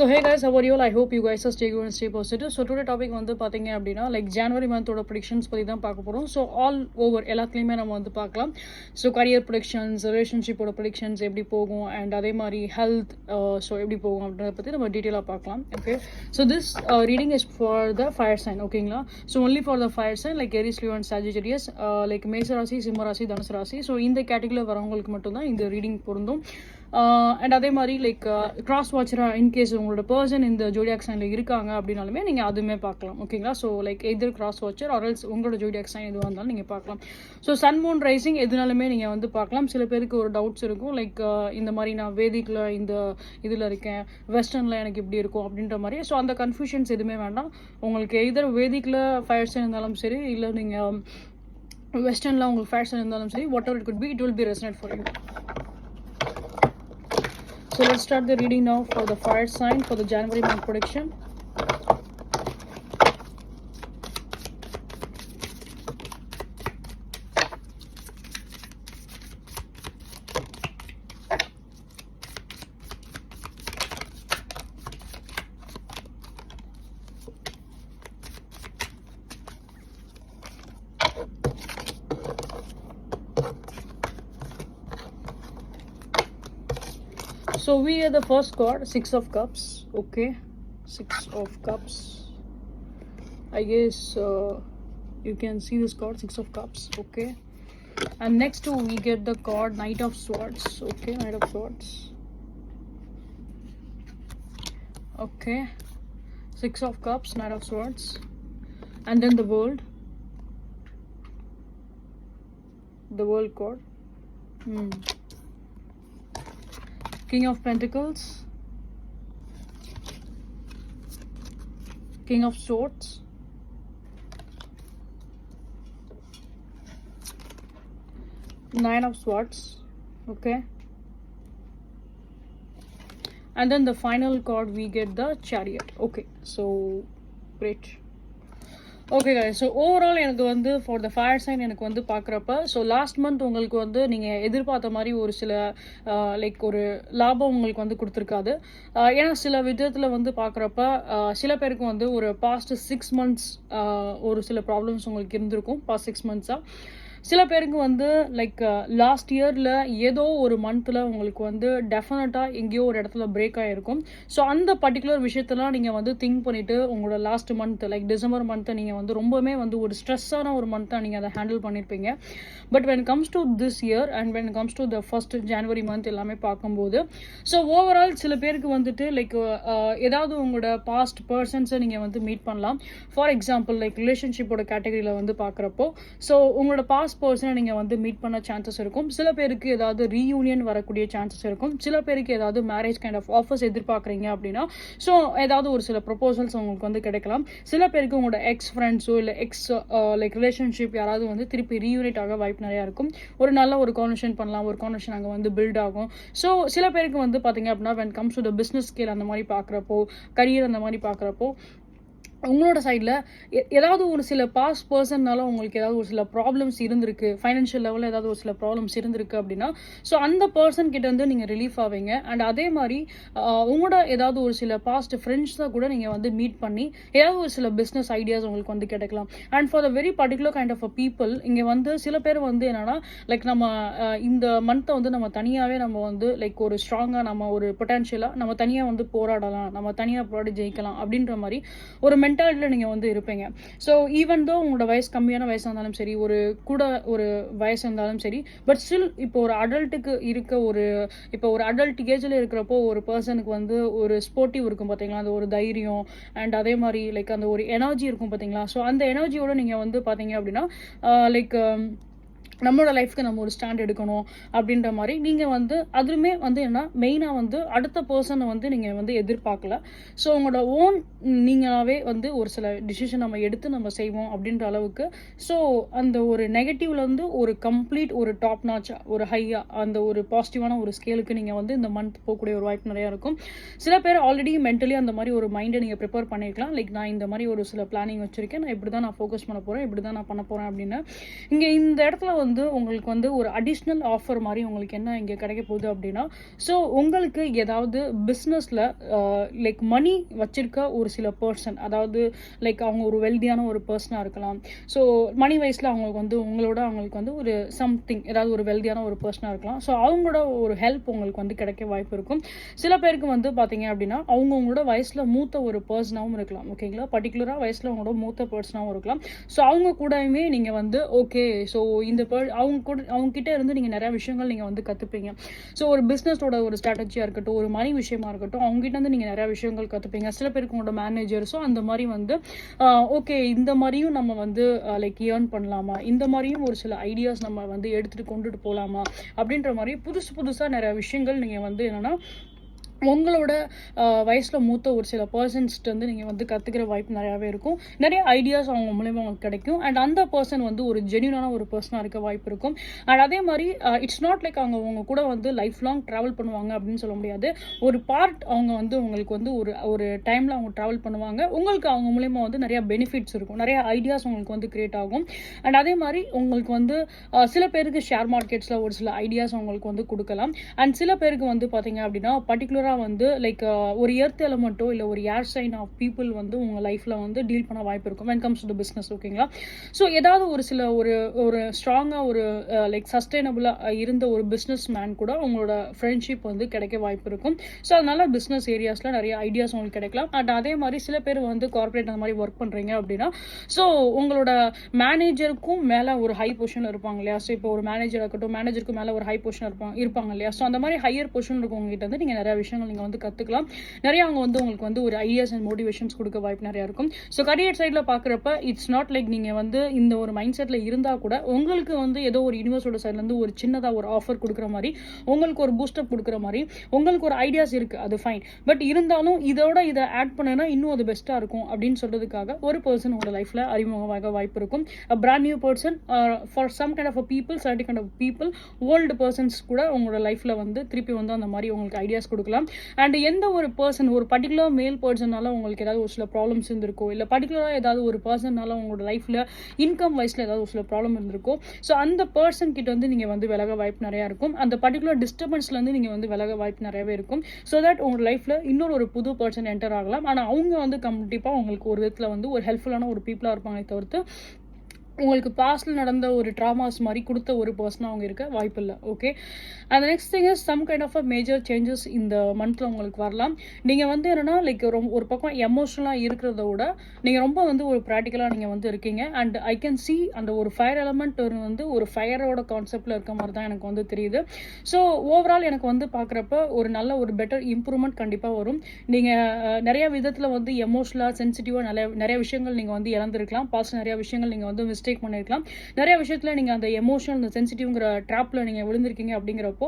So hey guys, how are you all? I hope you guys are stay good and stay positive. So today topic வந்து பாத்தீங்க அப்படின்னா like ஜனவரி மந்தோட predictions பற்றி தான் பார்க்க போகிறோம். So all over எல்லாத்துலேயுமே நம்ம வந்து பார்க்கலாம். ஸோ கரியர் ப்ரெடிக்ஷன்ஸ், ரிலேஷன்ஷிப்போட ப்ரெடிக்ஷன்ஸ் எப்படி போகும் அண்ட் அதே மாதிரி ஹெல்த் ஸோ எப்படி போகும் அப்படின்றத பற்றி நம்ம டீட்டெயிலாக பார்க்கலாம். Okay, so this reading is for the fire sign. ஓகேங்களா? So only for the fire sign like Aries, Leo and Sagittarius, like மேசராசி, சிம்மராசி, தனுசு ராசி. ஸோ இந்த கேட்டகரியில் வரவங்களுக்கு மட்டும்தான் இந்த ரீடிங் பொருந்தும். அண்ட் அதே மாதிரி லைக் கிராஸ் வாட்சராக இன்கேஸ் உங்களோட பர்சன் இந்த ஜோடியாக் சைனில் இருக்காங்க அப்படின்னாலுமே நீங்கள் அதுவுமே பார்க்கலாம். ஓகேங்களா? ஸோ லைக் எதிர் கிராஸ் வாட்சர் ஆர்எல்ஸ் உங்களோட ஜோடியாக் சைன் எதுவாக இருந்தாலும் நீங்கள் பார்க்கலாம். ஸோ சன் மூன் ரைசிங் எதுனாலுமே நீங்கள் வந்து பார்க்கலாம். சில பேருக்கு ஒரு டவுட்ஸ் இருக்கும் லைக் இந்த மாதிரி நான் வேதிக்கில் இந்த இதில் இருக்கேன், வெஸ்டர்னில் எனக்கு இப்படி இருக்கும் அப்படின்ற மாதிரி. ஸோ அந்த கன்ஃபியூஷன்ஸ் எதுவுமே வேண்டாம். உங்களுக்கு எதிர் வேதிக்கில் ஃபயர் சைன் இருந்தாலும் சரி, இல்லை நீங்கள் வெஸ்டர்னில் உங்களுக்கு ஃபயர் சைன் இருந்தாலும் சரி, what ever it could be, it will be resonate for you. So let's start the reading now for the fire sign for the January month prediction. So we are the first card, Six of Cups. Okay, Six of Cups. I guess you can see this card, Six of Cups. Okay, and next we get the card Knight of Swords. Okay, Knight of Swords. Okay, Six of Cups, Knight of Swords, and then the World card. King of Pentacles, King of Swords, Nine of Swords. Okay, and then the final card we get the Chariot. Okay, so great. Okay guys, so overall எனக்கு வந்து for the fire sign எனக்கு வந்து பார்க்குறப்ப so last month உங்களுக்கு வந்து நீங்கள் எதிர்பார்த்த மாதிரி ஒரு சில லைக் ஒரு லாபம் உங்களுக்கு வந்து கொடுத்துருக்காது. ஏன்னா சில விதத்தில் வந்து பார்க்குறப்ப சில பேருக்கு வந்து ஒரு பாஸ்ட் 6 months ஒரு சில ப்ராப்ளம்ஸ் உங்களுக்கு இருந்திருக்கும் பாஸ்ட் 6 months-ஆ. சில பேருக்கு வந்து லைக் லாஸ்ட் இயரில் ஏதோ ஒரு மந்தில் உங்களுக்கு வந்து டெஃபினட்டாக எங்கேயோ ஒரு இடத்துல பிரேக் ஆகிருக்கும். ஸோ அந்த பர்டிகுலர் விஷயத்தெல்லாம் நீங்கள் வந்து திங்க் பண்ணிவிட்டு உங்களோட லாஸ்ட் மந்த் லைக் டிசம்பர் மந்த்தை நீங்கள் வந்து ரொம்பவுமே வந்து ஒரு ஸ்ட்ரெஸ்ஸான ஒரு மந்த்தாக நீங்கள் அதை ஹேண்டில் பண்ணியிருப்பீங்க. But when comes to this year and when comes to the first January month எல்லாமே பார்க்கும்போது ஸோ ஓவரால் சில பேருக்கு வந்துட்டு லைக் ஏதாவது உங்களோட பாஸ்ட் பர்சன்ஸை நீங்கள் வந்து மீட் பண்ணலாம். ஃபார் எக்ஸாம்பிள் லைக் ரிலேஷன்ஷிப்போட கேட்டகரியில் வந்து பார்க்குறப்போ ஸோ உங்களோட பாஸ்ட் பர்சனை நீங்கள் வந்து மீட் பண்ண சான்சஸ் இருக்கும். சில பேருக்கு ஏதாவது ரீயூனியன் வரக்கூடிய சான்சஸ் இருக்கும். சில பேருக்கு ஏதாவது மேரேஜ் கைண்ட் ஆஃப் ஆஃபர்ஸ் எதிர்பார்க்குறீங்க அப்படின்னா ஸோ ஏதாவது ஒரு சில ப்ரொபோசல்ஸ் உங்களுக்கு வந்து கிடைக்கலாம். சில பேருக்கு உங்களோட எக்ஸ் ஃப்ரெண்ட்ஸோ இல்லை எக்ஸ் லைக் ரிலேஷன்ஷிப் யாராவது வந்து திருப்பி ரீயூனிட் ஆக வாய்ப்பு நிறையா இருக்கும். ஒரு நல்ல ஒரு கான்வர்சேஷன் பண்ணலாம், ஒரு கான்வர்சேஷன் அங்கே வந்து பில்ட் ஆகும். ஸோ சில பேருக்கு வந்து பார்த்தீங்க அப்படின்னா when comes to the business scale அந்த மாதிரி பார்க்குறப்போ, கரியர் அந்த மாதிரி பார்க்குறப்போ உங்களோட சைடில் ஏதாவது ஒரு சில பாஸ்ட் பர்சன்னால உங்களுக்கு ஏதாவது ஒரு சில ப்ராப்ளம்ஸ் இருந்திருக்கு, ஃபைனான்ஷியல் லெவலில் ஏதாவது ஒரு சில ப்ராப்ளம்ஸ் இருந்திருக்கு அப்படின்னா ஸோ அந்த பர்சன் கிட்ட வந்து நீங்கள் ரிலீஃப் ஆவீங்க. அண்ட் அதே மாதிரி உங்களோட ஏதாவது ஒரு சில பாஸ்ட் ஃப்ரெண்ட்ஸை கூட நீங்கள் வந்து மீட் பண்ணி ஏதாவது ஒரு சில பிஸ்னஸ் ஐடியாஸ் உங்களுக்கு வந்து கிடைக்கலாம். And for the very particular kind of a people இங்கே வந்து சில பேர் வந்து என்னென்னா லைக் நம்ம இந்த மந்த்தை வந்து நம்ம தனியாகவே நம்ம வந்து லைக் ஒரு ஸ்ட்ராங்காக நம்ம ஒரு பொட்டன்ஷியலாக நம்ம தனியாக வந்து போராடலாம், நம்ம தனியாக போராடி ஜெயிக்கலாம் அப்படின்ற மாதிரி ஒரு மென்டாலிட்டியில் நீங்கள் வந்து இருப்பீங்க. ஸோ ஈவன் தோ உங்களோட வயசு கம்மியான வயசாக இருந்தாலும் சரி, ஒரு கூட ஒரு வயசு இருந்தாலும் சரி, பட் ஸ்டில் இப்போ ஒரு அடல்ட்டுக்கு இருக்க ஒரு இப்போ ஒரு அடல்ட் ஏஜில் இருக்கிறப்போ ஒரு பர்சனுக்கு வந்து ஒரு ஸ்போர்ட்டிவ் இருக்கும் பார்த்தீங்களா, அந்த ஒரு தைரியம் அண்ட் அதே மாதிரி லைக் அந்த ஒரு எனர்ஜி இருக்கும் பார்த்தீங்களா. ஸோ அந்த எனர்ஜியோட நீங்கள் வந்து பார்த்தீங்க அப்படின்னா லைக் நம்மளோட லைஃப்க்கு நம்ம ஒரு ஸ்டாண்ட் எடுக்கணும் அப்படின்ற மாதிரி நீங்கள் வந்து அதுவுமே வந்து என்ன மெயினாக வந்து அடுத்த பர்சனை வந்து நீங்கள் வந்து எதிர்பார்க்கல. ஸோ உங்களோட ஓன் நீங்களாகவே வந்து ஒரு சில டிசிஷன் நம்ம எடுத்து நம்ம செய்வோம் அப்படின்ற அளவுக்கு. ஸோ அந்த ஒரு நெகட்டிவ்ல வந்து ஒரு கம்ப்ளீட் ஒரு டாப் நாச் ஒரு ஹையாக அந்த ஒரு பாசிட்டிவான ஒரு ஸ்கேலுக்கு நீங்கள் வந்து இந்த மந்த் போகக்கூடிய ஒரு வாய்ப்பு நிறையா இருக்கும். சில பேர் ஆல்ரெடி மென்டலி அந்த மாதிரி ஒரு மைண்டை நீங்கள் ப்ரிப்பேர் பண்ணியிருக்கலாம். லைக் நான் இந்த மாதிரி ஒரு சில பிளானிங் வச்சுருக்கேன், நான் இப்படி தான் நான் ஃபோக்கஸ் பண்ண போகிறேன், இப்படி தான் நான் பண்ண போகிறேன் அப்படின்னு. இங்கே இந்த இடத்துல வந்து வந்து உங்களுக்கு வந்து ஒரு அடிஷ்னல் ஆஃபர் மாதிரி உங்களுக்கு என்ன இங்கே கிடைக்க போகுது அப்படின்னா, ஸோ உங்களுக்கு ஏதாவது பிஸ்னஸில் லைக் மணி வச்சிருக்க ஒரு சில பர்சன், அதாவது லைக் அவங்க ஒரு வெல்தியான ஒரு பர்சனாக இருக்கலாம். ஸோ மணி வைஸில் அவங்களுக்கு வந்து அவங்களுக்கு வந்து ஒரு சம்திங் ஏதாவது ஒரு வெல்தியான ஒரு பர்சனாக இருக்கலாம். ஸோ அவங்களோட ஒரு ஹெல்ப் உங்களுக்கு வந்து கிடைக்க வாய்ப்பு இருக்கும். சில பேருக்கு வந்து பார்த்தீங்க அப்படின்னா அவங்களோட வயசில் மூத்த ஒரு பர்சனாகவும் இருக்கலாம். ஓகேங்களா, பர்டிகுலராக வயசில் அவங்களோட மூத்த பர்சனாகவும் இருக்கலாம். ஸோ அவங்க கூடயுமே நீங்கள் வந்து ஓகே, ஸோ இந்த அவங்க கிட்ட இருந்து நீங்கள் நிறைய விஷயங்கள் நீங்கள் வந்து கற்றுப்பீங்க. ஸோ ஒரு பிஸ்னஸோட ஒரு ஸ்ட்ராட்டஜியாக இருக்கட்டும், ஒரு மணி விஷயமா இருக்கட்டும், அவங்ககிட்ட இருந்து நீங்கள் நிறைய விஷயங்கள் கற்றுப்பீங்க. சில பேருக்கு உங்களோட மேனேஜர்ஸோ அந்த மாதிரி வந்து ஓகே இந்த மாதிரியும் நம்ம வந்து லைக் ஏர்ன் பண்ணலாமா, இந்த மாதிரியும் ஒரு சில ஐடியாஸ் நம்ம வந்து எடுத்துகிட்டு கொண்டுட்டு போகலாமா அப்படின்ற மாதிரி புதுசாக நிறைய விஷயங்கள் நீங்கள் வந்து என்னென்னா உங்களோட வயசில் மூத்த ஒரு சில பர்சன்ஸ்ட்டு வந்து நீங்கள் வந்து கற்றுக்கிற வாய்ப்பு நிறையாவே இருக்கும். நிறைய ஐடியாஸ் அவங்க மூலயமா உங்களுக்கு கிடைக்கும். அண்ட் அந்த பர்சன் வந்து ஒரு ஜென்யூனான ஒரு பர்சனாக இருக்க வாய்ப்பு இருக்கும். அண்ட் அதே மாதிரி இட்ஸ் நாட் லைக் அவங்க கூட வந்து லைஃப் லாங் ட்ராவல் பண்ணுவாங்க அப்படின்னு சொல்ல முடியாது. ஒரு பார்ட் அவங்க வந்து உங்களுக்கு வந்து ஒரு டைமில் அவங்க ட்ராவல் பண்ணுவாங்க. உங்களுக்கு அவங்க மூலயமா வந்து நிறைய பெனிஃபிட்ஸ் இருக்கும், நிறைய ஐடியாஸ் உங்களுக்கு வந்து கிரியேட் ஆகும். அண்ட் அதே மாதிரி உங்களுக்கு வந்து சில பேருக்கு ஷேர் மார்க்கெட்ஸில் ஒரு சில ஐடியாஸ் அவங்களுக்கு வந்து கொடுக்கலாம். அண்ட் சில பேருக்கு வந்து பார்த்தீங்க அப்படின்னா பர்டிகுலராக வந்து லைக் ஒரு எர்த் எலமெண்ட்டோ இல்லை ஒரு ஏர் சைன் ஆஃப் பீப்புள் வந்து உங்கள் லைஃப்பில் வந்து டீல் பண்ண வாய்ப்பு இருக்கும் when comes to the business. ஓகேங்களா, ஸோ ஏதாவது ஒரு சில ஒரு ஸ்ட்ராங்காக ஒரு லைக் சஸ்டைனபிளாக இருந்த ஒரு பிஸ்னஸ் மேன் கூட உங்களோட ஃப்ரெண்ட்ஷிப் வந்து கிடைக்க வாய்ப்பு இருக்கும். ஸோ அதனால பிஸ்னஸ் ஏரியாஸில் நிறைய ஐடியாஸ் உங்களுக்கு கிடைக்கலாம். அண்ட் அதே மாதிரி சில பேர் வந்து கார்பரேட் அந்த மாதிரி ஒர்க் பண்ணுறீங்க அப்படின்னா, ஸோ உங்களோட மேனேஜருக்கும் மேலே ஒரு ஹை பொசிஷன் இருப்பாங்க இல்லையா. ஸோ இப்போ ஒரு மேனேஜர் இருக்கட்டும், மேனேஜருக்கு மேலே ஒரு ஹை பொசிஷன் இருப்பாங்க இல்லையா. ஸோ அந்த மாதிரி ஹையர் பொசிஷன் இருக்கவங்ககிட்ட வந்து நீங்கள் நிறைய விஷயங்கள் நீங்கள் வந்து கற்றுக்கலாம். நிறைய அவங்க வந்து உங்களுக்கு வந்து ஒரு ஐடியாஸ் அண்ட் மோட்டிவேஷன்ஸ் கொடுக்க வாய்ப்பு நிறையா இருக்கும். ஸோ கரியர் சைடில் பார்க்குறப்ப இட்ஸ் நாட் லைக் நீங்கள் வந்து இந்த ஒரு மைண்ட் செட்டில் இருந்தால் கூட உங்களுக்கு வந்து ஏதோ ஒரு யூனிவர்ஸோட சைட்லேருந்து ஒரு சின்னதாக ஒரு ஆஃபர் கொடுக்குற மாதிரி, உங்களுக்கு ஒரு பூஸ்டப் கொடுக்குற மாதிரி உங்களுக்கு ஒரு ஐடியாஸ் இருக்குது, அது ஃபைன். பட் இருந்தாலும் இதை ஆட் பண்ணுனா இன்னும் அது பெஸ்ட்டாக இருக்கும் அப்படின்னு சொல்கிறதுக்காக ஒரு பர்சன் உங்களோட லைஃப்பில் அறிமுகமாக வாய்ப்பு இருக்கும். Brand new person for some kind of people, thirty kind of people, old persons கூட உங்களோட லைஃப்பில் வந்து திருப்பி வந்து அந்த மாதிரி உங்களுக்கு ஐடியாஸ் கொடுக்கலாம். அண்ட் எந்த ஒரு பர்சன், ஒரு பர்டிகுலர் மேல் பர்சனால உங்களுக்கு ஏதாவது ஒரு சில ப்ராப்ளம்ஸ் இருந்திருக்கோ, இல்லை பர்டிகுலராக ஏதாவது ஒரு பர்சனால உங்களோட லைஃப்பில் இன்கம் வைஸில் ஏதாவது ஒரு சில ப்ராப்ளம் இருந்திருக்கோ, ஸோ அந்த பர்சன் கிட்ட வந்து நீங்கள் வந்து விலக வாய்ப்பு நிறையா இருக்கும். அந்த பர்டிகுலர் டிஸ்டர்பன்ஸ்லேருந்து நீங்கள் வந்து விலக வாய்ப்பு நிறையவே இருக்கும். ஸோ தட் உங்களோட லைஃப்பில் இன்னொரு புது பர்சன் என்டர் ஆகலாம். ஆனால் அவங்க வந்து கண்டிப்பாக உங்களுக்கு ஒரு விதத்தில் வந்து ஒரு ஹெல்ப்ஃபுல்லான ஒரு பீப்புளாக இருப்பாங்க தவிர்த்து உங்களுக்கு பாஸ்டில் நடந்த ஒரு ட்ராமாஸ் மாதிரி கொடுத்த ஒரு பர்சனாக அவங்க இருக்க வாய்ப்பு இல்லை. ஓகே, அந்த next thing is some kind of a major changes இந்த மந்தில் உங்களுக்கு வரலாம். நீங்கள் வந்து என்னென்னா லைக் ஒரு பக்கம் எமோஷனலாக இருக்கிறத விட நீங்கள் ரொம்ப வந்து ஒரு ப்ராக்டிக்கலாக நீங்கள் வந்து இருக்கீங்க. அண்ட் ஐ கேன் சி அந்த ஒரு ஃபயர் எலமெண்ட் வந்து ஒரு ஃபயரோட கான்செப்டில் இருக்க மாதிரி தான் எனக்கு வந்து தெரியுது. ஸோ ஓவரால் எனக்கு வந்து பார்க்குறப்ப ஒரு நல்ல ஒரு பெட்டர் இம்ப்ரூவ்மெண்ட் கண்டிப்பாக வரும். நீங்கள் நிறைய விதத்தில் வந்து எமோஷனலாக சென்சிட்டிவாக நிறைய விஷயங்கள் நீங்கள் வந்து இழந்திருக்கலாம். பாஸ்ட் நிறைய விஷயங்கள் நீங்கள் வந்து மிஸ்டேக் பண்ணிருக்கலாம். நிறைய விஷயத்துல நீங்க அந்த எமோஷனல், அந்த சென்சிட்டிவ்ங்கிற ட்ராப்ல நீங்க விழுந்திருக்கீங்க. அப்படிங்கிறப்போ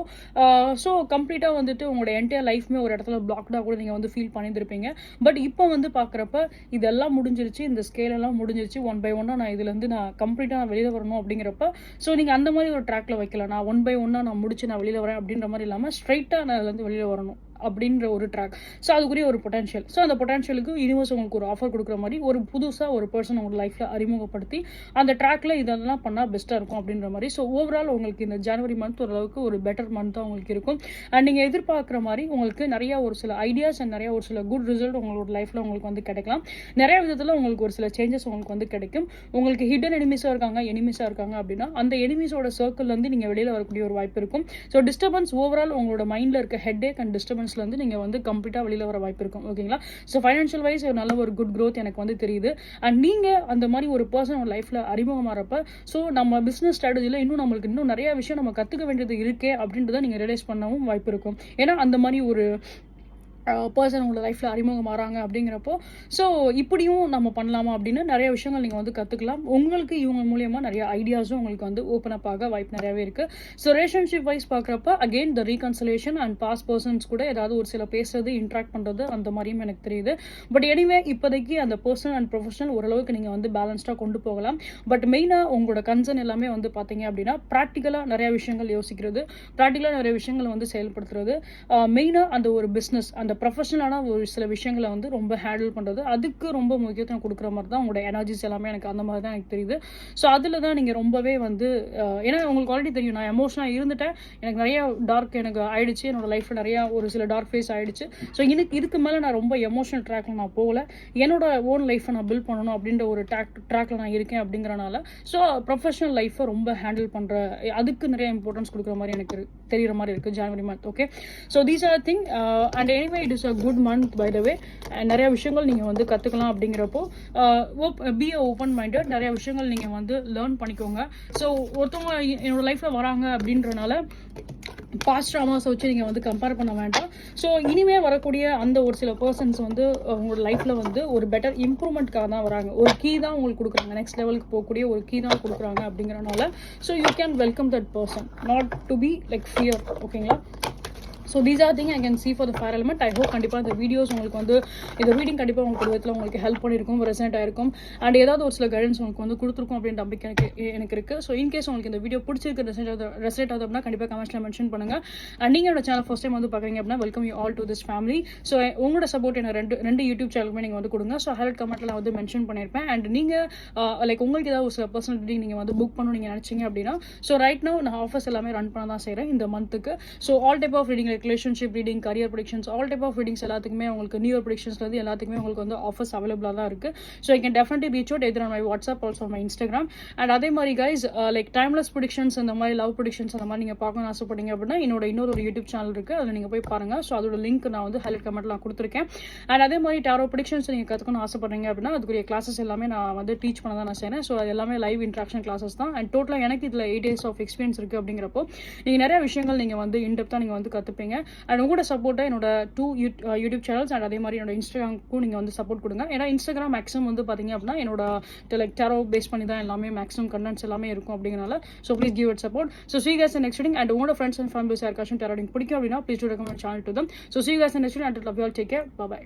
ஸோ கம்ப்ளீட்டா வந்துட்டு உங்களோட என்டையர் லைஃப்மே ஒரு இடத்துல பிளாக்டா கூட நீங்க வந்து ஃபீல் பண்ணியிருப்பீங்க. பட் இப்போ வந்து பாக்குறப்ப இதெல்லாம் முடிஞ்சிருச்சு, இந்த ஸ்கேல் எல்லாம் முடிஞ்சிருச்சு, ஒன் பை ஒன்னா நான் இதுல இருந்து கம்ப்ளீட்டா வெளியில வரணும் அப்படிங்கிறப்ப ஸோ நீங்க அந்த மாதிரி ஒரு ட்ராக்ல வைக்கலாம். நான் ஒன் பை ஒன்னா நான் முடிச்சு நான் வெளியில வரேன் அப்படின்ற மாதிரி இல்லாம ஸ்ட்ரைட்டா நான் அதுல இருந்து வெளியில வரணும் அப்படின்ற ஒரு ட்ராக். ஸோ அதுக்குரிய ஒரு பொட்டன்ஷியல். ஸோ அந்த பொட்டன்ஷியலுக்கு யூனிவர்ஸ் உங்களுக்கு ஒரு ஆஃபர் கொடுக்குற மாதிரி ஒரு புதுசாக ஒரு பர்சன் உங்களோட லைஃப்பில் அறிமுகப்படுத்தி அந்த ட்ராக்ல இதெல்லாம் பண்ணால் பெஸ்ட்டாக இருக்கும் அப்படின்ற மாதிரி. ஸோ ஓவரால் உங்களுக்கு இந்த ஜனவரி மந்த் ஓரளவுக்கு ஒரு பெட்டர் மந்த்தாக உங்களுக்கு இருக்கும். அண்ட் நீங்கள் எதிர்பார்க்குற மாதிரி உங்களுக்கு நிறைய ஒரு சில ஐடியாஸ் அண்ட் நிறைய ஒரு சில குட் ரிசல்ட் உங்களோட லைஃப்பில் உங்களுக்கு வந்து கிடைக்கலாம். நிறைய விதத்தில் உங்களுக்கு ஒரு சில சேஞ்சஸ் உங்களுக்கு வந்து கிடைக்கும். உங்களுக்கு ஹிடன் எனிமீஸாக இருக்காங்க அப்படின்னா அந்த எனிமீஸோட சர்க்கிள்லேருந்து நீங்கள் வெளியில் வரக்கூடிய ஒரு வாய்ப்பு இருக்கும். ஸோ டிஸ்டர்பன்ஸ் ஓவரால் உங்களோட மைண்டில் இருக்க ஹெட்டேக் அண்ட் டிஸ்டர்பன்ஸ் வந்து நீங்க வந்து கம்ப்ளீட்டா வெளியில வர வாய்ப்பு இருக்கும். ஓகேங்களா, சோ ஃபைனான்ஷியல் வைஸ் ஒரு நல்ல ஒரு குட் growth எனக்கு வந்து தெரியுது. அண்ட் நீங்க அந்த மாதிரி ஒரு பர்சன் லைஃப்ல அறிமுகமாறப்ப சோ நம்ம பிசினஸ் ஸ்ட்ராட்டஜில இன்னும் நிறைய விஷயம் நம்ம கத்துக்க வேண்டியது இருக்கே அப்படின்றத நீங்க ரியலைஸ் பண்ணவும் வாய்ப்பு இருக்கும். ஏன்னா அந்த மாதிரி ஒரு பர்சன் உங்களோட லைஃப்பில் அறிமுகம் வராங்க அப்படிங்கிறப்போ ஸோ இப்படியும் நம்ம பண்ணலாமா அப்படின்னு நிறைய விஷயங்கள் நீங்கள் வந்து கற்றுக்கலாம். உங்களுக்கு இவங்க மூலியமாக நிறைய ஐடியாஸும் உங்களுக்கு வந்து ஓப்பன் அப் ஆக வாய்ப்பு நிறையவே இருக்குது. ஸோ ரிலேஷன்ஷிப் வைஸ் பார்க்குறப்ப again the reconciliation and past persons கூட ஏதாவது ஒரு சில பேசுறது, இன்ட்ராக்ட் பண்ணுறது அந்த மாதிரியும் எனக்கு தெரியுது. பட் எனிவே இப்போதைக்கு அந்த பர்சனல் அண்ட் ப்ரொஃபஷனல் ஓரளவுக்கு நீங்கள் வந்து பேலன்ஸ்டாக கொண்டு போகலாம். பட் மெயினாக உங்களோட கன்சர்ன் எல்லாமே வந்து பார்த்தீங்க அப்படின்னா ப்ராக்டிக்கலாக நிறைய விஷயங்கள் யோசிக்கிறது, ப்ராக்டிக்கலாக நிறைய விஷயங்களை வந்து செயல்படுத்துறது, மெயினாக அந்த ஒரு பிஸ்னஸ், அந்த அந்த ப்ரொஃபஷனலான ஒரு சில விஷயங்களை வந்து ரொம்ப ஹேண்டில் பண்ணுறது, அதுக்கு ரொம்ப முக்கியத்துவம் கொடுக்குற மாதிரி தான் உங்களோட எனர்ஜிஸ் எல்லாமே எனக்கு அந்த மாதிரி தான் எனக்கு தெரியுது. ஸோ அதில் தான் நீங்கள் ரொம்பவே வந்து ஏன்னா உங்களுக்கு ஆல்ரெடி தெரியும் நான் எமோஷனாக இருந்துட்டேன், எனக்கு நிறைய டார்க் எனக்கு ஆயிடுச்சு, என்னோட லைஃப்பில் நிறையா ஒரு சில டார்க் ஃபேஸ் ஆயிடுச்சு. ஸோ இதுக்கு மேலே நான் ரொம்ப எமோஷனல் ட்ராக்ல நான் போகல, என்னோட ஓன் லைஃப்பை நான் பில்ட் பண்ணணும் அப்படின்ற ஒரு ட்ராக்ல நான் இருக்கேன் அப்படிங்கிறனால ஸோ ப்ரொஃபஷனல் லைஃப்பை ரொம்ப ஹேண்டில் பண்ணுற அதுக்கு நிறைய இம்பார்ட்டன்ஸ் கொடுக்குற மாதிரி எனக்கு தெரிகிற மாதிரி இருக்குது January month. Okay, so these are thing and anyway it is a good month by the way. நிறைய விஷயங்கள் நீங்கள் வந்து கற்றுக்கலாம் அப்படிங்கிறப்போ பி ஓப்பன் மைண்டட், நிறைய விஷயங்கள் நீங்கள் வந்து லேர்ன் பண்ணிக்கோங்க. ஸோ ஒருத்தவங்க என்னோட லைஃப்பில் வராங்க அப்படின்றனால பாஸ்ட் ட்ராமாஸை வச்சு நீங்கள் வந்து கம்பேர் பண்ண வேண்டாம். ஸோ இனிமேல் வரக்கூடிய அந்த ஒரு சில பர்சன்ஸ் வந்து உங்களோட லைஃப்பில் வந்து ஒரு பெட்டர் இம்ப்ரூவ்மெண்ட்காக தான் வராங்க, ஒரு கீ தான் உங்களுக்கு கொடுக்குறாங்க, நெக்ஸ்ட் லெவலுக்கு போகக்கூடிய ஒரு கீ தான் கொடுக்குறாங்க அப்படிங்கிறனால so you can welcome that person, not to be like fear. ஓகேங்களா? So these are thing I can see for the fire element. I hope கண்டிப்பாக இந்த வீடியோஸ் உங்களுக்கு வந்து இந்த ரீடிங் கண்டிப்பாக உங்களுக்கு விதத்தில் உங்களுக்கு ஹெல்ப் பண்ணியிருக்கும், ரெசனேட் ஆயிருக்கும் அண்ட் ஏதாவது ஒரு சில கைடன்ஸ் உங்களுக்கு வந்து கொடுத்துருக்கும் அப்படின்ற நம்பிக்கை எனக்கு இருக்குது. ஸோ இன்கேஸ் உங்களுக்கு இந்த வீடியோ பிடிச்சிருக்கு, ரெசனேட் ஆகுது அப்படின்னா கண்டிப்பாக கமெண்ட்ஸில் மென்ஷன் பண்ணுங்கள். அண்ட் நீங்கள் என்னோட சேனல் ஃபர்ஸ்ட் டைம் வந்து பார்க்குறீங்க அப்படின்னா welcome you all to this family. So உங்களோட சப்போர்ட் எனக்கு ரெண்டு யூடியூப் சேனலுமே நீங்கள் வந்து கொடுங்க. ஸோ ஹைலைட் கமெண்ட்டில் வந்து மென்ஷன் பண்ணியிருப்பேன். அண்ட் நீங்கள் லைக் உங்களுக்கு ஏதாவது ஒரு சில பர்சனல் ரீடிங் நீங்கள் வந்து புக் பண்ணணும் நீங்கள் நினச்சிங்க அப்படின்னா ஸோ ரைட் நோ நான் ஆஃபர்ஸ் எல்லாமே ரன் பண்ண தான் செய்கிறேன் இந்த மந்த்துக்கு. So all type of reading like relationship reading, career predictions, all type of readings எல்லாத்துக்குமே உங்களுக்கு நியூ இயர் ப்ரெடிக்ஷன்ஸ்லேருந்து எல்லாத்துக்குமே உங்களுக்கு வந்து ஆஃபர்ஸ் அவைலபிளாக தான் இருக்குது. So I can definitely reach out எதிர் on my WhatsApp, also my Instagram. And அதே மாதிரி கைஸ் லைக் டைம்லெஸ் ப்ரெடிக்ஷன்ஸ் இந்த மாதிரி லவ் ப்ரெடிக்ஷன்ஸ் அந்த மாதிரி நீங்கள் பார்க்கணும்னு ஆசைப்பட்டீங்க அப்படின்னா என்னோட இன்னொரு யூடியூப் சேனல் இருக்குது, அதில் நீங்கள் போய் பாருங்கள். ஸோ அதோட லிங்க் நான் வந்து ஹைலைட் கமெண்ட்ல நான் கொடுத்துருக்கேன். அண்ட் அதே மாதிரி டாரோ ப்ரெடிக்ஷன்ஸ் நீங்கள் கற்றுக்கணும்னு ஆசைப்படுறீங்க அப்படின்னா அதுக்குரிய கிளாஸஸ் எல்லாமே நான் வந்து டீச் பண்ண தான் நான் செய்கிறேன். ஸோ அது எல்லாமே லைவ் இன்ட்ராக்ஷன் கிளாஸஸ் தான். அண்ட் டோட்டலாக எனக்கு இதில் 8 days ஆஃப் எக்ஸ்பீரியன்ஸ் இருக்குது அப்படிங்கிறப்போ நீங்கள் நிறைய விஷயங்கள் நீங்கள் வந்து இன்டெப்த்தாக நீங்கள் வந்து கற்றுப்பீங்க. அண்ட் உங்களோட சப்போர்ட்டை என்னோட 2 யூடியூப் சேனல்ஸ் அண்ட் அதே மாதிரி என்னோட இன்ஸ்டாகிராமுக்கும் நீங்கள் வந்து சப்போர்ட் கொடுங்க. ஏன்னா இன்ஸ்டாகிராம் மேக்ஸிமம் வந்து பார்த்தீங்க அப்படின்னா என்னோட லைக் டாரோ பேஸ் பண்ணி தான் எல்லாமே மேக்ஸிமம் கண்டென்ட்ஸ் எல்லாமே இருக்கும் அப்படிங்கிறனால so please give it support. So see you guys in next reading. And உங்களோட ஃப்ரெண்ட்ஸ் அண்ட் ஃபேமிலிஸ் யாருக்காச்சும் டாரோ ரீடிங் பிடிக்கும் அப்படின்னா please to recommend channel to them. So see you guys in next reading. Until love you all, take care, bye bye.